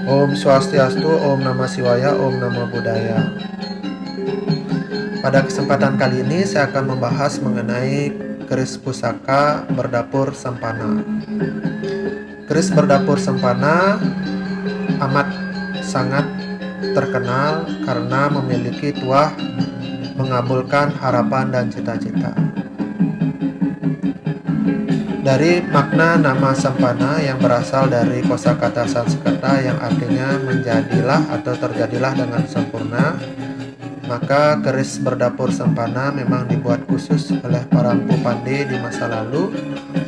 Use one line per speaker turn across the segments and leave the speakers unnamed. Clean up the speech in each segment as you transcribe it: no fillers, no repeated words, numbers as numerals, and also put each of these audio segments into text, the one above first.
Om Swastiastu, Om Namah Shivaya, Om Namo Buddhaya. Pada kesempatan kali ini saya akan membahas mengenai keris pusaka berdapur sempana. Keris berdapur sempana amat sangat terkenal karena memiliki tuah mengabulkan harapan dan cita-cita. Dari makna nama sempana yang berasal dari kosakata Sanskerta yang artinya menjadilah atau terjadilah dengan sempurna, maka keris berdapur sempana memang dibuat khusus oleh para empu pandai di masa lalu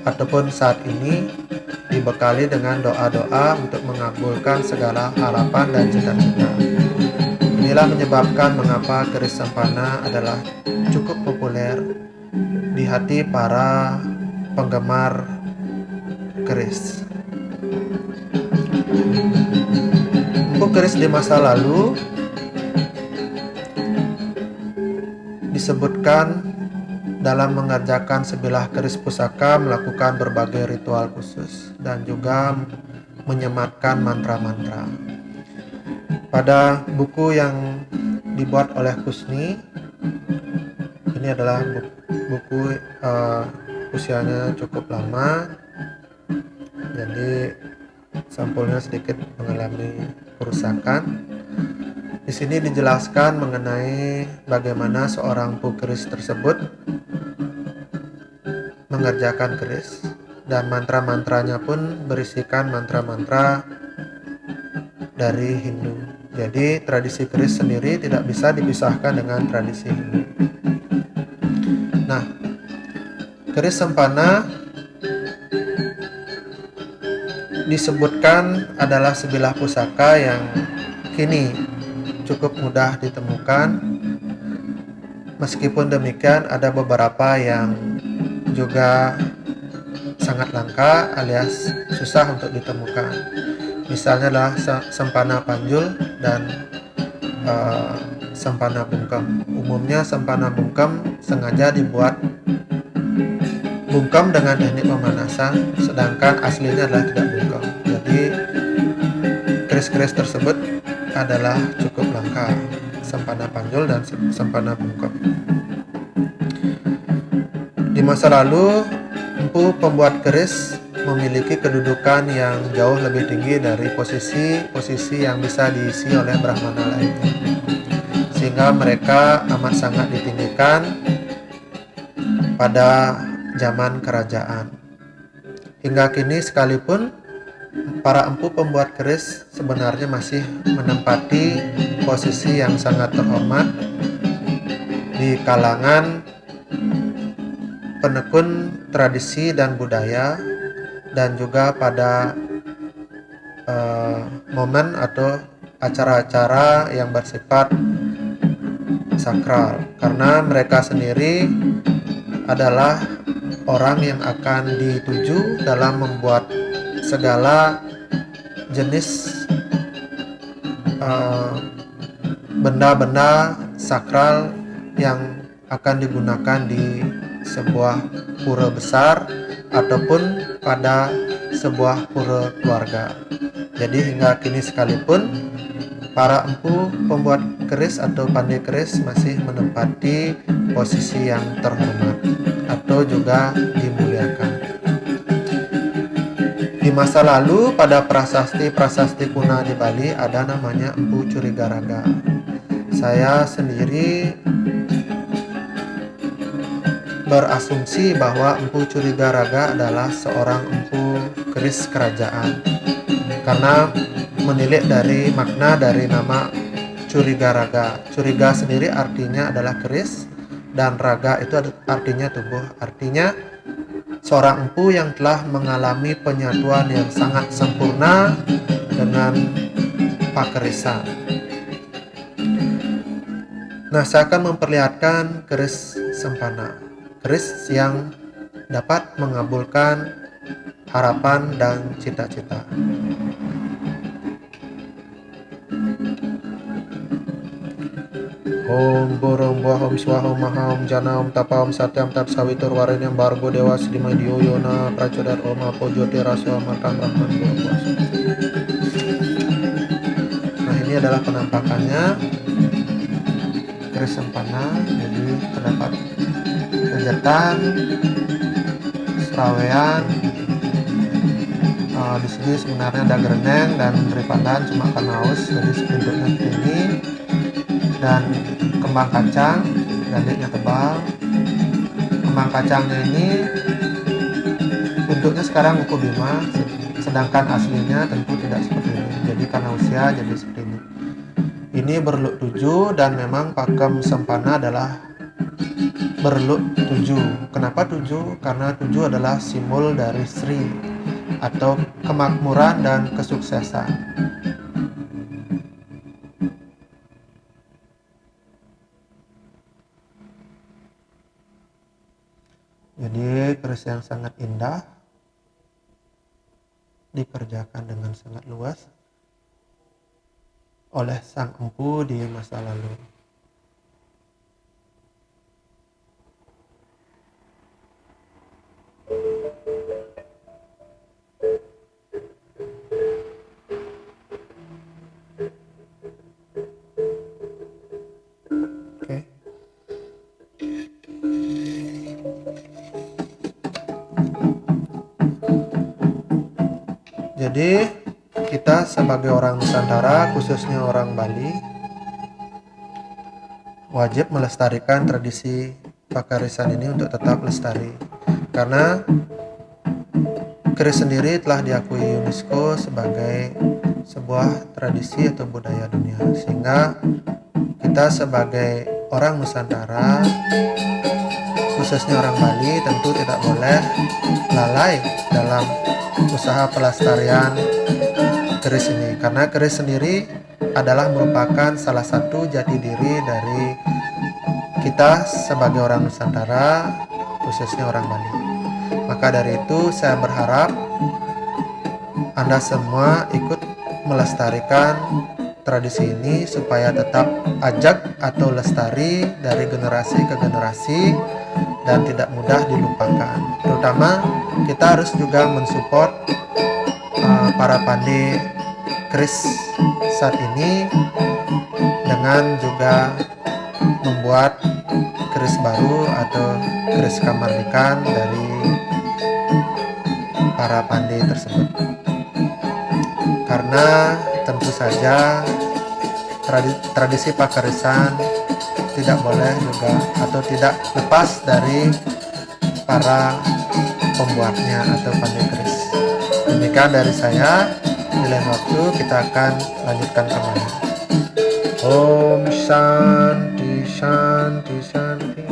ataupun saat ini, dibekali dengan doa-doa untuk mengabulkan segala harapan dan cita-cita. Inilah menyebabkan mengapa keris sempana adalah cukup populer di hati para penggemar keris. Empu keris di masa lalu disebutkan dalam mengerjakan sebilah keris pusaka melakukan berbagai ritual khusus dan juga menyematkan mantra-mantra. Pada buku yang dibuat oleh Kusni, ini adalah buku usianya cukup lama, jadi sampulnya sedikit mengalami kerusakan. Di sini dijelaskan mengenai bagaimana seorang empu keris tersebut mengerjakan keris, dan mantra-mantranya pun berisikan mantra-mantra dari Hindu. Jadi tradisi keris sendiri tidak bisa dipisahkan dengan tradisi Hindu. Nah, keris sempana disebutkan adalah sebilah pusaka yang kini cukup mudah ditemukan. Meskipun demikian, ada beberapa yang juga sangat langka alias susah untuk ditemukan. Misalnya adalah sempana panjul dan sempana bungkem. Umumnya sempana bungkem sengaja dibuat bungkem dengan teknik pemanasan, sedangkan aslinya adalah tidak bungkem. Jadi keris-keris tersebut adalah cukup langka, sempana panjul dan sempana bungkem. Di masa lalu, empu pembuat keris memiliki kedudukan yang jauh lebih tinggi dari posisi yang bisa diisi oleh brahmana lainnya, sehingga mereka amat sangat ditinggikan pada zaman kerajaan. Hingga kini sekalipun para empu pembuat keris sebenarnya masih menempati posisi yang sangat terhormat di kalangan penekun tradisi dan budaya, dan juga pada momen atau acara-acara yang bersifat sakral, karena mereka sendiri adalah orang yang akan dituju dalam membuat segala jenis benda-benda sakral yang akan digunakan di sebuah pura besar ataupun pada sebuah pura keluarga. Jadi hingga kini sekalipun para empu pembuat keris atau pandai keris masih menempati posisi yang terhormat atau juga dimuliakan. Di masa lalu, pada prasasti kuno di Bali ada namanya Empu Curigaraga. Saya sendiri berasumsi bahwa Empu Curigaraga adalah seorang empu keris kerajaan, karena menilik dari makna dari nama Curigaraga. Curiga sendiri artinya adalah keris, dan raga itu artinya tubuh. Artinya seorang empu yang telah mengalami penyatuan yang sangat sempurna dengan pakerisan. Nah, saya akan memperlihatkan keris sempana, keris yang dapat mengabulkan harapan dan cita-cita. Om Borong Om Swaha Maha Om Jana Om Tapa Om Satyam Tat Sawitur Warenyam Bargo Dewa Sidima Dio Yona Pracodar Om Apo Jyotir Raso Amartam Rahman Buah Puasa. ini adalah penampakannya keris sempana. Jadi terdapat kegiatan serawean. Di sini sebenarnya ada gereneng dan ripadan, cuma karena haus jadi bentuknya seperti ini. Dan kembang kacang, gadiknya tebal. Kembang kacangnya ini bentuknya sekarang ukur 5, sedangkan aslinya tentu tidak seperti ini. Jadi karena usia jadi seperti ini. Ini berluk 7 dan memang pakem sempana adalah berluk 7. Kenapa 7? Karena 7 adalah simbol dari Sri atau kemakmuran dan kesuksesan. Jadi keris yang sangat indah, dikerjakan dengan sangat luas oleh sang empu di masa lalu. Oke. Jadi kita sebagai orang Nusantara, khususnya orang Bali, wajib melestarikan tradisi pakarisan ini untuk tetap lestari. Karena keris sendiri telah diakui UNESCO sebagai sebuah tradisi atau budaya dunia. Sehingga kita sebagai orang Nusantara, khususnya orang Bali, tentu tidak boleh lalai dalam usaha pelestarian keris ini, karena keris sendiri adalah merupakan salah satu jati diri dari kita sebagai orang Nusantara, khususnya orang Bali. Maka dari itu saya berharap Anda semua ikut melestarikan tradisi ini supaya tetap ajak atau lestari dari generasi ke generasi dan tidak mudah dilupakan. Terutama kita harus juga mensupport para pandai keris saat ini dengan juga membuat keris baru atau keris kamardikan dari para pandai tersebut. Karena tentu saja tradisi pakarisan tidak boleh juga atau tidak lepas dari para pembuatnya atau pandai keris. Demikian dari saya. Di lain waktu kita akan lanjutkan kembali. Om Shanti Shanti Shanti.